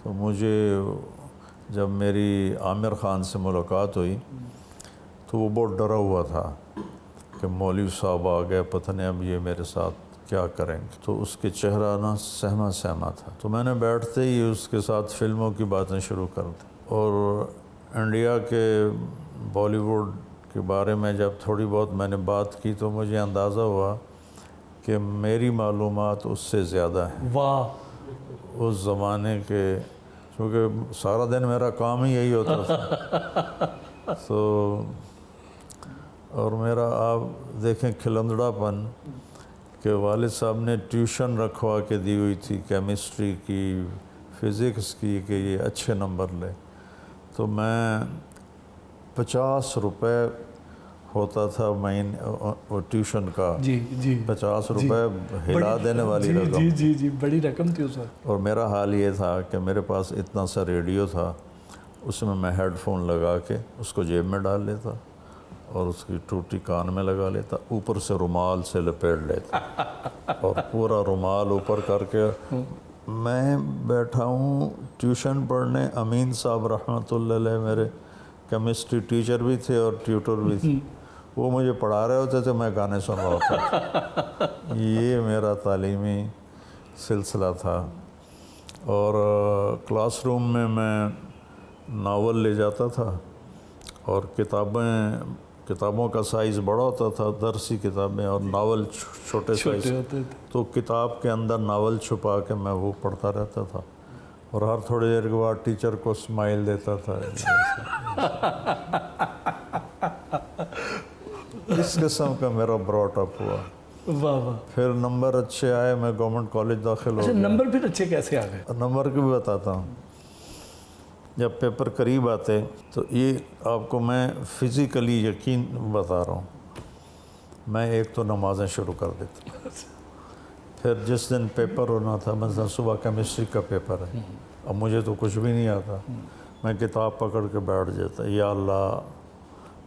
تو مجھے جب میری عامر خان سے ملاقات ہوئی تو وہ بہت ڈرا ہوا تھا کہ مولوی صاحب آ گئے، پتہ نہیں اب یہ میرے ساتھ کیا کریں گے. تو اس کے چہرہ نا سہما سہما تھا. تو میں نے بیٹھتے ہی اس کے ساتھ فلموں کی باتیں شروع کر دی، اور انڈیا کے بالی ووڈ کے بارے میں جب تھوڑی بہت میں نے بات کی تو مجھے اندازہ ہوا کہ میری معلومات اس سے زیادہ ہیں. واہ. اس زمانے کے، کیونکہ سارا دن میرا کام ہی یہی ہوتا تھا. تو اور میرا آپ دیکھیں کھلندڑا پن کہ والد صاحب نے ٹیوشن رکھوا کے دی ہوئی تھی کیمسٹری کی، فزکس کی، کہ یہ اچھے نمبر لے. تو میں 50 روپے ہوتا تھا وہ ٹیوشن کا. جی جی 50 روپے ہلا دینے والی رقم. جی جی جی بڑی رقم تھی اس وقت. اور میرا حال یہ تھا کہ میرے پاس اتنا سا ریڈیو تھا، اس میں ہیڈ فون لگا کے اس کو جیب میں ڈال لیتا اور اس کی ٹوٹی کان میں لگا لیتا، اوپر سے رومال سے لپیٹ لیتا اور پورا رومال اوپر کر کے میں بیٹھا ہوں ٹیوشن پڑھنے. امین صاحب رحمۃ اللہ علیہ میرے کیمسٹری ٹیچر بھی تھے اور ٹیوٹر بھی تھے، وہ مجھے پڑھا رہے ہوتے تھے، میں گانے سن رہا ہوتا. یہ میرا تعلیمی سلسلہ تھا. اور کلاس روم میں ناول لے جاتا تھا، اور کتابوں کا سائز بڑا ہوتا تھا، درسی کتابیں، اور ناول چھوٹے سائز ہوتے تھے. تو کتاب کے اندر ناول چھپا کے میں وہ پڑھتا رہتا تھا، اور ہر تھوڑی دیر کے بعد ٹیچر کو اسمائل دیتا تھا. اس قسم کا میرا براٹ اپ ہوا. واہ واہ. پھر نمبر اچھے آئے، میں گورنمنٹ کالج داخل ہو گیا. نمبر پھر اچھے کیسے آ گئے؟ نمبر کی بھی بتاتا ہوں. جب پیپر قریب آتے تو یہ آپ کو میں فزیکلی یقین بتا رہا ہوں، میں ایک تو نمازیں شروع کر دیتا. پھر جس دن پیپر ہونا تھا، مثلا صبح کیمسٹری کا پیپر ہے، اب مجھے تو کچھ بھی نہیں آتا، میں کتاب پکڑ کے بیٹھ جاتا، یا اللہ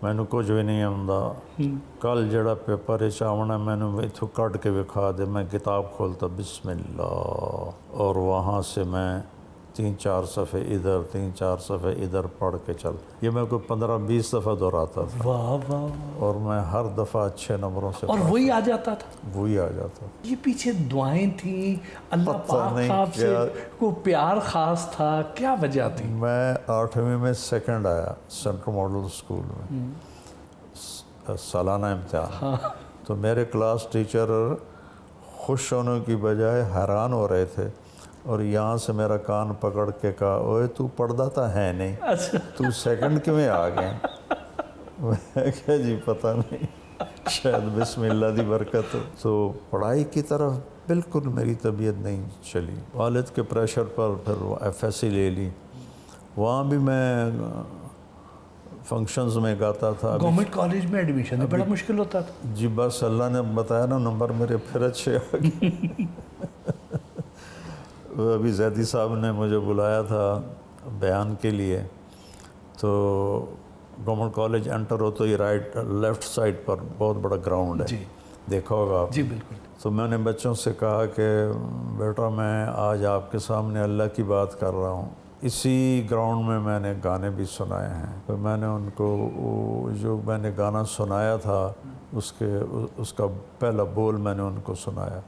میں نے کچھ بھی نہیں آتا، کل جڑا پیپر ہے چاونا میں نے اتھو کٹ کے دکھا دے. میں کتاب کھولتا، بسم اللہ، اور وہاں سے میں 3-4 صفحے ادھر 3-4 صفحے ادھر پڑھ کے چل. یہ میں کوئی 15-20 دفعہ دہراتا تھا. واہ واہ. اور میں ہر دفعہ اچھے نمبروں سے اور وہی آ جاتا تھا. وہی آ جاتا. یہ پیچھے دعائیں تھیں، اللہ پاک آپ سے کو پیار خاص تھا، کیا وجہ تھی؟ میں 8ویں میں سیکنڈ آیا سینٹرل ماڈل اسکول میں، سالانہ امتحان. تو میرے کلاس ٹیچر خوش ہونے کی بجائے حیران ہو رہے تھے، اور یہاں سے میرا کان پکڑ کے کہا، اوے تو پڑھتا تھا ہے نہیں، تو سیکنڈ کیوں آ گئے؟ میں کہا جی پتہ نہیں، شاید بسم اللہ دی برکت ہو. تو پڑھائی کی طرف بالکل میری طبیعت نہیں چلی. والد کے پریشر پر پھر FSC لے لی. وہاں بھی میں فنکشنز میں گاتا تھا. گورنمنٹ کالج میں ایڈمیشن بڑا مشکل ہوتا تھا. جی بس اللہ نے بتایا نا، نمبر میرے پھر اچھے آ گئے. ابھی زیدی صاحب نے مجھے بلایا تھا بیان کے لیے، تو گورنمنٹ کالج انٹر ہو تو یہ لیفٹ سائڈ پر بہت بڑا گراؤنڈ ہے، جی دیکھا ہوگا آپ. جی بالکل. تو میں نے بچوں سے کہا کہ بیٹا میں آج آپ کے سامنے اللہ کی بات کر رہا ہوں. اسی گراؤنڈ میں نے گانے بھی سنائے ہیں. تو میں نے ان کو جو میں نے گانا سنایا تھا اس کا پہلا بول میں نے ان کو سنایا.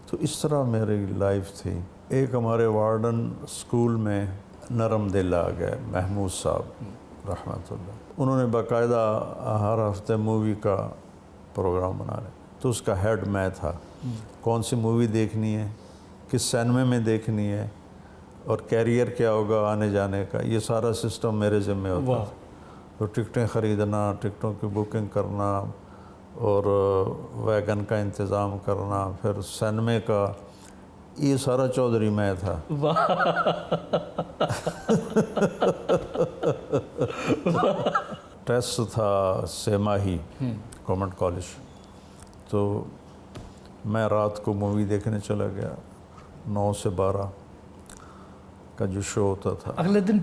تو اس طرح میری لائف تھی. ایک ہمارے وارڈن اسکول میں نرم دل آ گئے، محمود صاحب رحمۃ اللہ. انہوں نے باقاعدہ ہر ہفتے مووی کا پروگرام بنا لیا. تو اس کا ہیڈ میں تھا، کون سی مووی دیکھنی ہے، کس سینمے میں دیکھنی ہے، اور کیریئر کیا ہوگا آنے جانے کا، یہ سارا سسٹم میرے ذمہ ہوتا تھا. تو ٹکٹیں خریدنا، ٹکٹوں کی بکنگ کرنا، اور ویگن کا انتظام کرنا، پھر سینمے کا، یہ سارا چودھری میں تھا. ٹیسٹ تھا سیماہی گورنمنٹ کالج. تو میں رات کو مووی دیکھنے چلا گیا، 9 سے 12 کا جو شو ہوتا تھا. اگلے دن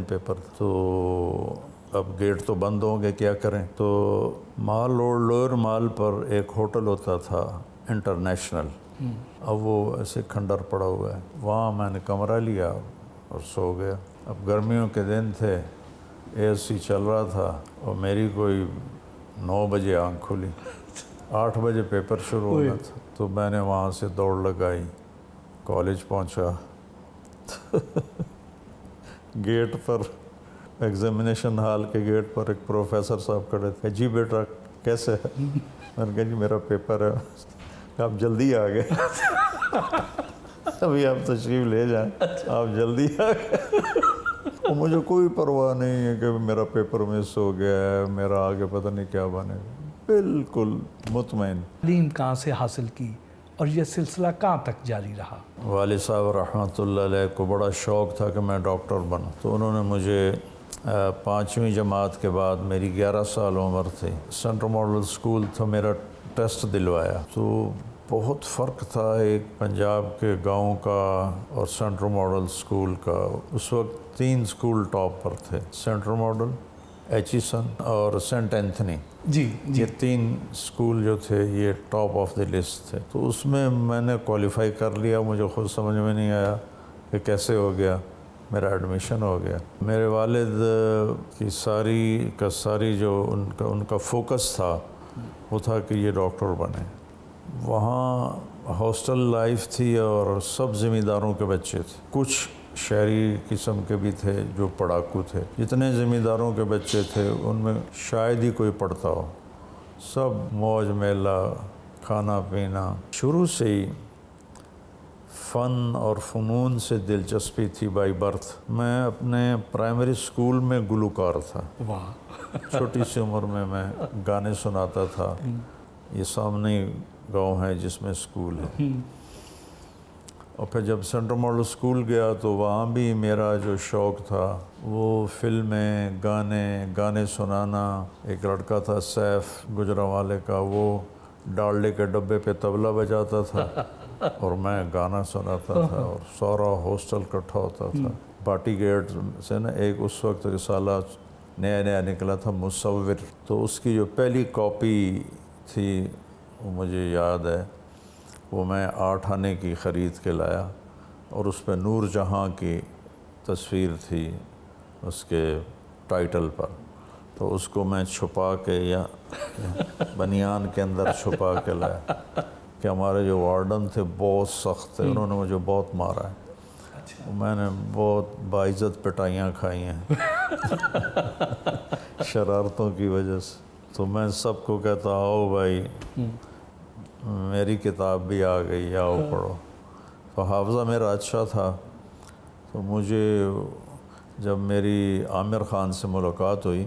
پیپر. تو اب گیٹ تو بند ہوں گے، کیا کریں. تو مال روڈ لوئر مال پر ایک ہوٹل ہوتا تھا انٹرنیشنل، اب وہ ایسے کھنڈر پڑا ہوا ہے. وہاں میں نے کمرہ لیا، اور سو گیا. اب گرمیوں کے دن تھے, اے سی چل رہا تھا, اور میری کوئی 9 بجے آنکھ کھلی, 8 بجے پیپر شروع ہونا تھا. تو میں نے وہاں سے دوڑ لگائی, کالج پہنچا. گیٹ پر, ایگزامینیشن ہال کے گیٹ پر ایک پروفیسر صاحب کھڑے تھے. جی بیٹا کیسے ہے؟ میں نے کہا جی میرا پیپر ہے. آپ جلدی آ گئے, ابھی آپ تشریف لے جائیں, آپ جلدی آ گئے. اور مجھے کوئی پرواہ نہیں ہے کہ میرا پیپر مس ہو گیا ہے, میرا آگے پتہ نہیں کیا بنے گا. بالکل مطمئن. تعلیم کہاں سے حاصل کی اور یہ سلسلہ کہاں تک جاری رہا؟ والد صاحب رحمۃ اللہ علیہ کو بڑا شوق تھا کہ میں ڈاکٹر بنوں, تو انہوں نے مجھے 5ویں جماعت کے بعد, میری 11 سال عمر تھی, سینٹرل ماڈل اسکول تھا, میرا ٹیسٹ دلوایا. تو بہت فرق تھا ایک پنجاب کے گاؤں کا اور سینٹرل ماڈل اسکول کا. اس وقت 3 اسکول ٹاپ پر تھے, سینٹرل ماڈل, ایچیسن اور سینٹ اینتھنی. جی یہ 3 اسکول جو تھے یہ ٹاپ آف دی لسٹ تھے. تو اس میں نے کوالیفائی کر لیا. مجھے خود سمجھ میں نہیں آیا کہ کیسے ہو گیا, میرا ایڈمیشن ہو گیا. میرے والد کی ساری جو ان کا فوکس تھا وہ تھا کہ یہ ڈاکٹر بنے. وہاں ہاسٹل لائف تھی اور سب ذمہ داروں کے بچے تھے. کچھ شہری قسم کے بھی تھے جو پڑھاکو تھے. جتنے ذمہ داروں کے بچے تھے ان میں شاید ہی کوئی پڑھتا ہو. سب موج میلہ, کھانا پینا. شروع سے ہی فن اور فنون سے دلچسپی تھی بائی برتھ. میں اپنے پرائمری اسکول میں گلوکار تھا. واہ. چھوٹی سی عمر میں گانے سناتا تھا. یہ سامنے گاؤں ہے جس میں اسکول ہے. اور پھر جب سینٹرل ماڈل اسکول گیا تو وہاں بھی میرا جو شوق تھا وہ فلمیں, گانے سنانا. ایک لڑکا تھا سیف گجرانوالے کا, وہ ڈالڈے کے ڈبے پہ طبلہ بجاتا تھا اور میں گانا سناتا تھا, اور سارا ہاسٹل اکٹھا ہوتا تھا. باٹی گیٹ سے نا ایک اس وقت رسالہ نیا نکلا تھا, مصور. تو اس کی جو پہلی کاپی تھی وہ مجھے یاد ہے, وہ میں 8 آنے کی خرید کے لایا, اور اس پہ نور جہاں کی تصویر تھی اس کے ٹائٹل پر. تو اس کو میں چھپا کے یا بنیان کے اندر چھپا کے لایا کہ ہمارے جو وارڈن تھے بہت سخت تھے, انہوں نے مجھے بہت مارا ہے. میں نے بہت باعزت پٹائیاں کھائی ہیں شرارتوں کی وجہ سے. تو میں سب کو کہتا, آؤ بھائی میری کتاب بھی آ گئی, آؤ پڑھو. تو حافظہ میرا اچھا تھا. تو مجھے جب میری عامر خان سے ملاقات ہوئی